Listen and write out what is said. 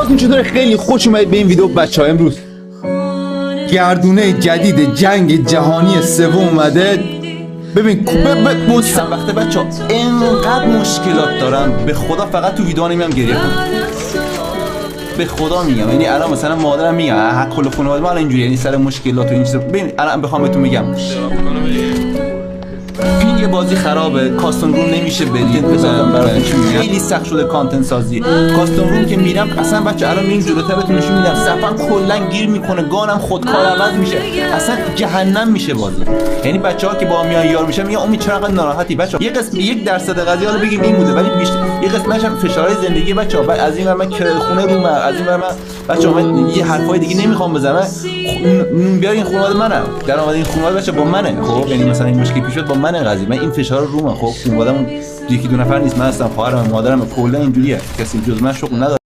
حالتون چطوره؟ خیلی خوش اومدید به این ویدیو بچه‌ها. امروز گردونه جدید جنگ جهانی سوم اومده. ببین چند وقته بچه‌ها اینقدر مشکلات دارم به خدا، فقط تو ویدیو نمیام گریه کنم، به خدا میگم. یعنی الان مثلا مادرم میگه کل خانواده ما الان اینجوریه، یعنی سر مشکلات و این چیزا. ببین الان بخوام بهتون میگم پینگ بازی خرابه، کاستوم روم نمیشه برید بذارم براتون چی میگم، خیلی سخت شده کانتنت سازی. کاستوم روم که میرم اصلا بچه الان میریم جلوتر بهتون نشون میدم، صفم کلا گیر میکنه، گانم خودکار عوض میشه، اصلا جهنم میشه بازی. یعنی بچه‌ها که با میان یار میشن میگن امید چرا انقدر ناراحتی؟ بچه‌ها یه قسم 1% قضیه رو بگیم این بوده، ولی بیشتر یه قسمتش هم فشارهای زندگی بچه‌ها. بعد از این من خونه روم، از این من بچه‌ها من یه حرفای دیگه نمیخوام بزنم. بیای این خانواده منه، درآمد این خانواده بچه با منه. خب یعنی مثلا این مشکلی پیش با منه قضیه، من این فشار رومه. خب خانواده‌مون یکی دو نفر نیست، من هستم، خواهرم، مادرم، کلا اینجوریه، کسی جز من شغل نداره.